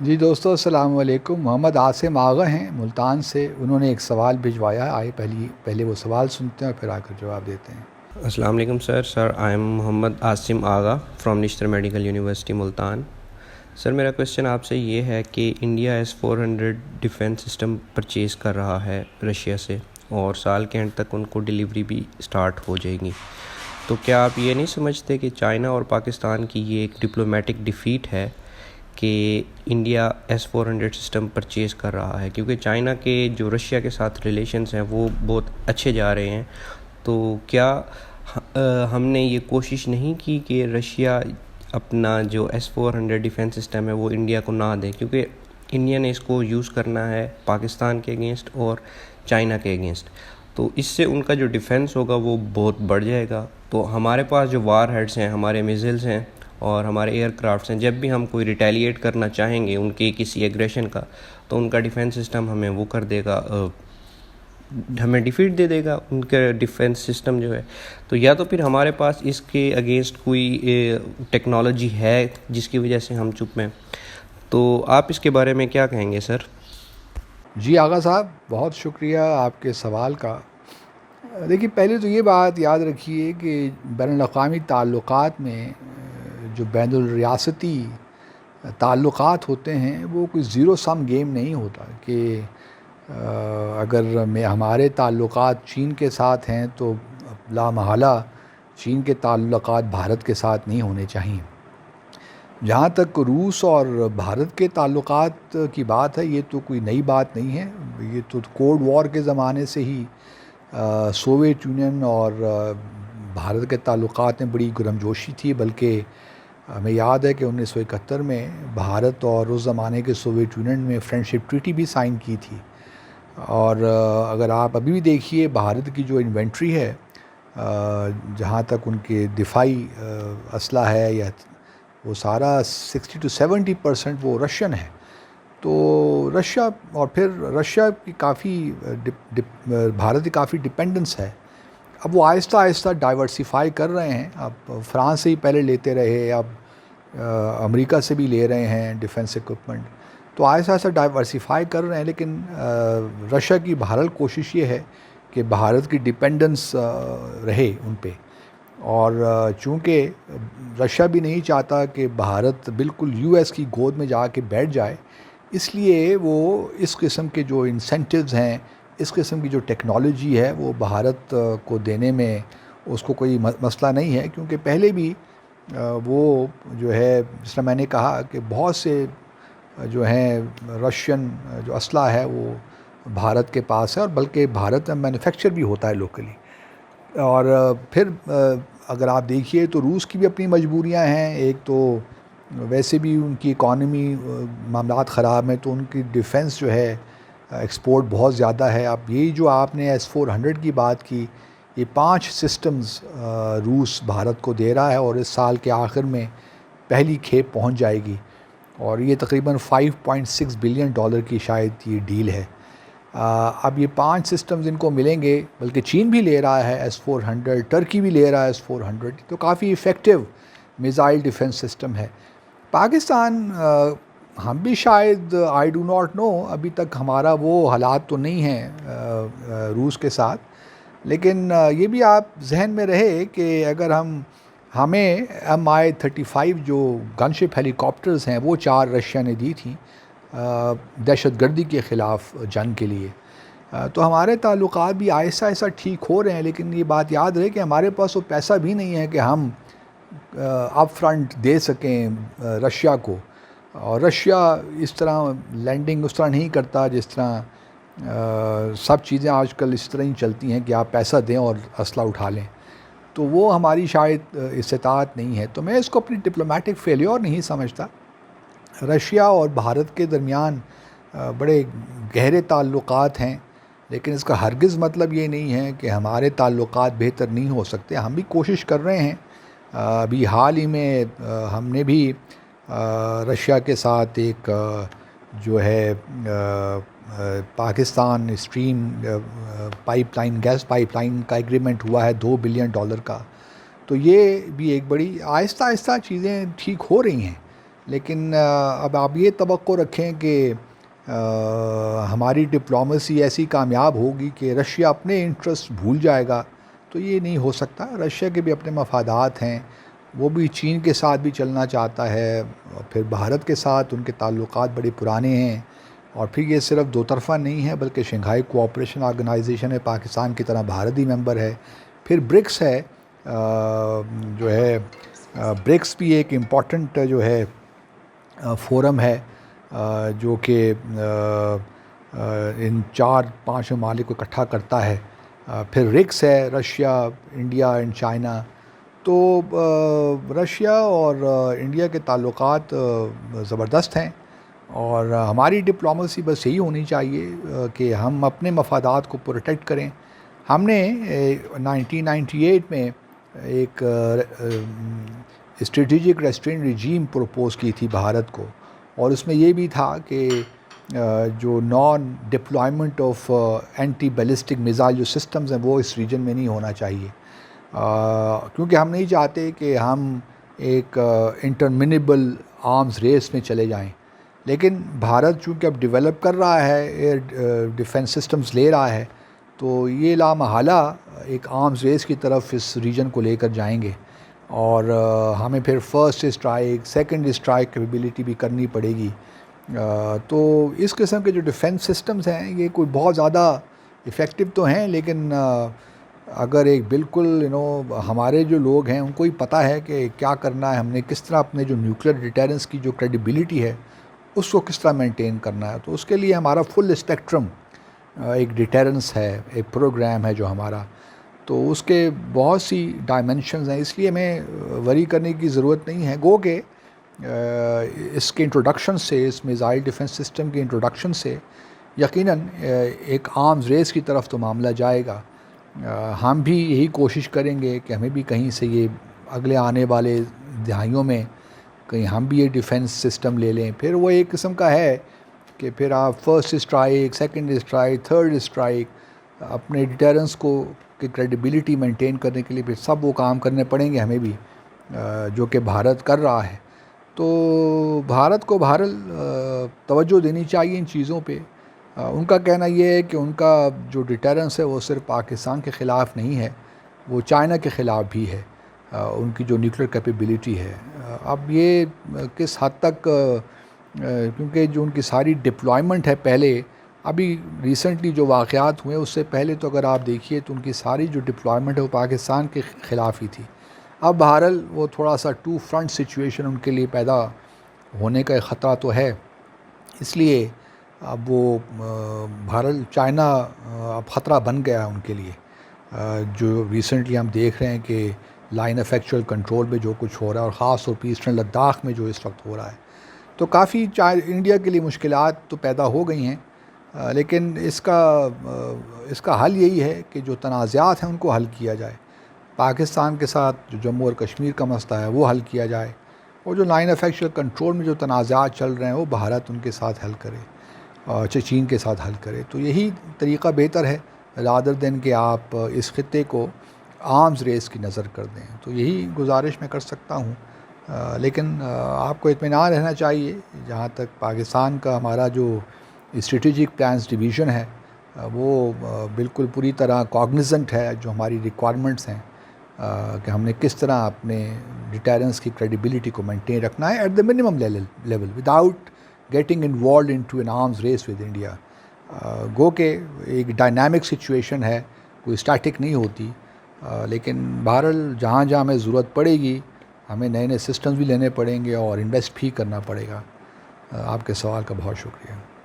جی دوستو السلام علیکم. محمد عاصم آغا ہیں ملتان سے. انہوں نے ایک سوال بھجوایا ہے. آئے پہلے وہ سوال سنتے ہیں اور پھر آ کر جواب دیتے ہیں. السلام علیکم sir I am Muhammad Asim Agha from Nishtar medical university Multan. Sir میرا کویشچن آپ سے یہ ہے کہ India S-400 defence system purchase کر رہا ہے رشیا سے اور سال کے اینڈ تک ان کو ڈیلیوری بھی سٹارٹ ہو جائے گی. تو کیا آپ یہ نہیں سمجھتے کہ چائنا اور پاکستان کی یہ ایک ڈپلومیٹک ڈیفیٹ ہے کہ انڈیا S-400 سسٹم پرچیز کر رہا ہے، کیونکہ چائنا کے جو رشیا کے ساتھ ریلیشنز ہیں وہ بہت اچھے جا رہے ہیں. تو کیا ہم نے یہ کوشش نہیں کی کہ رشیا اپنا جو S-400 ڈیفینس سسٹم ہے وہ انڈیا کو نہ دے، کیونکہ انڈیا نے اس کو یوز کرنا ہے پاکستان کے اگینسٹ اور چائنا کے اگینسٹ. تو اس سے ان کا جو ڈیفینس ہوگا وہ بہت بڑھ جائے گا. تو ہمارے پاس جو وار ہیڈز ہیں، ہمارے میزائلز ہیں اور ہمارے ایئر کرافٹس ہیں، جب بھی ہم کوئی ریٹیلیٹ کرنا چاہیں گے ان کی کسی ایگریشن کا، تو ان کا ڈیفینس سسٹم ہمیں وہ کر دے گا، ہمیں ڈیفیٹ دے دے گا ان کا ڈیفینس سسٹم جو ہے. تو یا تو پھر ہمارے پاس اس کے اگینسٹ کوئی ٹیکنالوجی ہے جس کی وجہ سے ہم چپ ہیں. تو آپ اس کے بارے میں کیا کہیں گے سر؟ جی آغا صاحب، بہت شکریہ آپ کے سوال کا. دیکھیے، پہلے تو یہ بات یاد رکھیے کہ بین الاقوامی تعلقات میں جو بین الریاستی تعلقات ہوتے ہیں وہ کوئی زیرو سم گیم نہیں ہوتا کہ اگر ہمارے تعلقات چین کے ساتھ ہیں تو لا محالہ چین کے تعلقات بھارت کے ساتھ نہیں ہونے چاہیے. جہاں تک روس اور بھارت کے تعلقات کی بات ہے، یہ تو کوئی نئی بات نہیں ہے. یہ تو کولڈ وار کے زمانے سے ہی سوویت یونین اور بھارت کے تعلقات میں بڑی گرمجوشی تھی. بلکہ ہمیں یاد ہے کہ 1971 میں بھارت اور اس زمانے کے سوویت یونین میں فرینڈشپ ٹریٹی بھی سائن کی تھی. اور اگر آپ ابھی بھی دیکھیے بھارت کی جو انوینٹری ہے، جہاں تک ان کے دفاعی اسلحہ ہے، یا وہ سارا 60 to 70% وہ رشین ہے. تو رشیا اور پھر رشیا کی کافی بھارت کی کافی ڈپینڈنس ہے. اب وہ آہستہ آہستہ ڈائیورسیفائی کر رہے ہیں. اب فرانس سے ہی پہلے لیتے رہے، اب امریکہ سے بھی لے رہے ہیں ڈیفینس ایکوپمنٹ. تو آہستہ آہستہ ڈائیورسیفائی کر رہے ہیں. لیکن رشیا کی بہرحال کوشش یہ ہے کہ بھارت کی ڈپینڈنس رہے ان پہ. اور چونکہ رشیا بھی نہیں چاہتا کہ بھارت بالکل US کی گود میں جا کے بیٹھ جائے، اس لیے وہ اس قسم کے جو انسینٹیوز ہیں، اس قسم کی جو ٹیکنالوجی ہے وہ بھارت کو دینے میں اس کو کوئی مسئلہ نہیں ہے. کیونکہ پہلے بھی وہ جو ہے، جس طرح میں نے کہا کہ بہت سے جو ہیں رشین جو اسلحہ ہے وہ بھارت کے پاس ہے، اور بلکہ بھارت میں مینوفیکچر بھی ہوتا ہے لوکلی. اور پھر اگر آپ دیکھیے تو روس کی بھی اپنی مجبوریاں ہیں. ایک تو ویسے بھی ان کی اکانومی معاملات خراب ہیں، تو ان کی ڈیفینس جو ہے ایکسپورٹ بہت زیادہ ہے. اب یہی جو آپ نے S-400 کی بات کی، یہ 5 سسٹمز روس بھارت کو دے رہا ہے، اور اس سال کے آخر میں پہلی کھیپ پہنچ جائے گی. اور یہ تقریباً $5.6 بلین کی شاید یہ ڈیل ہے. اب یہ 5 سسٹمز ان کو ملیں گے. بلکہ چین بھی لے رہا ہے S-400، ٹرکی بھی لے رہا ہے S-400. تو کافی ایفیکٹو میزائل ڈیفنس سسٹم ہے. پاکستان ہم بھی شاید آئی ڈو ناٹ نو، ابھی تک ہمارا وہ حالات تو نہیں ہیں روس کے ساتھ. لیکن یہ بھی آپ ذہن میں رہے کہ اگر ہمیں Mi-35 جو گن شپ ہیلی کاپٹرز ہیں وہ 4 رشیا نے دی تھیں دہشت گردی کے خلاف جنگ کے لیے، تو ہمارے تعلقات بھی آہستہ آہستہ ٹھیک ہو رہے ہیں. لیکن یہ بات یاد رہے کہ ہمارے پاس وہ پیسہ بھی نہیں ہے کہ ہم اپ فرنٹ دے سکیں رشیا کو. اور رشیا اس طرح لینڈنگ اس طرح نہیں کرتا جس طرح سب چیزیں آج کل اس طرح ہی چلتی ہیں کہ آپ پیسہ دیں اور اسلحہ اٹھا لیں. تو وہ ہماری شاید استطاعت نہیں ہے. تو میں اس کو اپنی ڈپلومیٹک فیلیور نہیں سمجھتا. رشیا اور بھارت کے درمیان بڑے گہرے تعلقات ہیں، لیکن اس کا ہرگز مطلب یہ نہیں ہے کہ ہمارے تعلقات بہتر نہیں ہو سکتے. ہم بھی کوشش کر رہے ہیں. ابھی حال ہی میں ہم نے بھی رشیا کے ساتھ ایک جو ہے Pakistan stream pipeline, gas pipeline کا ایگریمنٹ ہوا ہے $2 بلین کا. تو یہ بھی ایک بڑی آہستہ آہستہ چیزیں ٹھیک ہو رہی ہیں. لیکن اب آپ یہ توقع رکھیں کہ ہماری ڈپلومیسی ایسی کامیاب ہوگی کہ رشیا اپنے انٹرسٹ بھول جائے گا، تو یہ نہیں ہو سکتا۔ رشیا کے بھی اپنے مفادات ہیں، وہ بھی چین کے ساتھ بھی چلنا چاہتا ہے، پھر بھارت کے ساتھ ان کے تعلقات بڑے پرانے ہیں، اور پھر یہ صرف دو طرفہ نہیں ہے بلکہ شنگھائی کوآپریشن آرگنائزیشن ہے، پاکستان کی طرح بھارت بھی ممبر ہے، پھر برکس ہے جو ہے، برکس بھی ایک امپورٹنٹ جو ہے فورم ہے جو کہ ان 4-5 ممالک کو اکٹھا کرتا ہے۔ پھر رکس ہے، رشیا، انڈیا اینڈ چائنا۔ تو رشیا اور انڈیا کے تعلقات زبردست ہیں، اور ہماری ڈپلومیسی بس یہی ہونی چاہیے کہ ہم اپنے مفادات کو پروٹیکٹ کریں۔ ہم نے 1998 میں ایک اسٹریٹجک ریسٹرین رجیم پروپوز کی تھی بھارت کو، اور اس میں یہ بھی تھا کہ جو non deployment of anti ballistic missile جو سسٹمز ہیں وہ اس ریجن میں نہیں ہونا چاہیے، کیونکہ ہم نہیں چاہتے کہ ہم ایک انٹرمنیبل آرمز ریس میں چلے جائیں۔ لیکن بھارت چونکہ اب ڈیولپ کر رہا ہے، ایئر ڈیفنس سسٹمز لے رہا ہے، تو یہ لامحالہ ایک آرمز ریس کی طرف اس ریجن کو لے کر جائیں گے، اور ہمیں پھر first strike, second strike capability بھی کرنی پڑے گی۔ تو اس قسم کے جو ڈیفنس سسٹمز ہیں یہ کوئی بہت زیادہ افیکٹو تو ہیں، لیکن اگر ایک بالکل ہمارے جو لوگ ہیں ان کو ہی پتہ ہے کہ کیا کرنا ہے، ہم نے کس طرح اپنے جو نیوکلیر ڈیٹرنس کی جو کریڈیبلٹی ہے اس کو کس طرح مینٹین کرنا ہے، تو اس کے لیے ہمارا فل اسپیکٹرم ایک ڈیٹرنس ہے، ایک پروگرام ہے جو ہمارا، تو اس کے بہت سی ڈائمنشنز ہیں، اس لیے ہمیں وری کرنے کی ضرورت نہیں ہے۔ گو کہ اس کے انٹروڈکشن سے، اس میزائل ڈیفنس سسٹم کے انٹروڈکشن سے یقیناً ایک آرمز ریس کی طرف تو معاملہ جائے گا۔ ہم بھی یہی کوشش کریں گے کہ ہمیں بھی کہیں سے یہ اگلے آنے والے دہائیوں میں کہیں ہم بھی یہ ڈیفنس سسٹم لے لیں۔ پھر وہ ایک قسم کا ہے کہ پھر آپ first strike, second strike, third strike, اپنے ڈیٹرنس کو کی کریڈیبلٹی مینٹین کرنے کے لیے پھر سب وہ کام کرنے پڑیں گے ہمیں بھی، جو کہ بھارت کر رہا ہے۔ تو بھارت کو بہرحال توجہ دینی چاہیے ان چیزوں پہ۔ ان کا کہنا یہ ہے کہ ان کا جو ڈیٹرنس ہے وہ صرف پاکستان کے خلاف نہیں ہے، وہ چائنا کے خلاف بھی ہے، ان کی جو نیوکلیر کیپیبلٹی ہے۔ اب یہ کس حد تک، کیونکہ جو ان کی ساری ڈپلائمنٹ ہے پہلے، ابھی ریسنٹلی جو واقعات ہوئے اس سے پہلے تو اگر آپ دیکھیے تو ان کی ساری جو ڈپلائمنٹ ہے وہ پاکستان کے خلاف ہی تھی۔ اب بہرحال وہ تھوڑا سا ٹو فرنٹ سچویشن ان کے لیے پیدا ہونے کا ایک خطرہ تو ہے، اس لیے اب وہ بہرحال چائنا اب خطرہ بن گیا ان کے لیے۔ جو ریسنٹلی ہم دیکھ رہے ہیں کہ لائن آف ایکچوئل کنٹرول میں جو کچھ ہو رہا ہے، اور خاص طور پہ ایسٹرن لداخ میں جو اس وقت ہو رہا ہے، تو کافی انڈیا کے لیے مشکلات تو پیدا ہو گئی ہیں، لیکن اس کا حل یہی ہے کہ جو تنازعات ہیں ان کو حل کیا جائے۔ پاکستان کے ساتھ جو جموں اور کشمیر کا مسئلہ ہے وہ حل کیا جائے، اور جو لائن آف ایکچوئل کنٹرول میں جو تنازعات چل رہے ہیں وہ بھارت ان کے ساتھ حل کرے، چین کے ساتھ حل کرے، تو یہی طریقہ بہتر ہے رادر دین کہ آپ اس خطے کو آرمز ریس کی نظر کر دیں۔ تو یہی گزارش میں کر سکتا ہوں، لیکن آپ کو اطمینان رہنا چاہیے جہاں تک پاکستان کا ہمارا جو اسٹریٹجک پلانز ڈویژن ہے وہ بالکل پوری طرح کاگنیزنٹ ہے جو ہماری ریکوائرمنٹس ہیں، کہ ہم نے کس طرح اپنے ڈیٹرنس کی کریڈیبلٹی کو مینٹین رکھنا ہے at the minimum level without getting involved into an arms race with India. گو کہ ایک ڈائنامک سچویشن ہے، کوئی اسٹیٹک نہیں ہوتی، لیکن بہرحال جہاں جہاں ہمیں ضرورت پڑے گی ہمیں نئے نئے سسٹمز بھی لینے پڑیں گے اور انویسٹ بھی کرنا پڑے گا۔ آپ کے سوال کا بہت شکریہ۔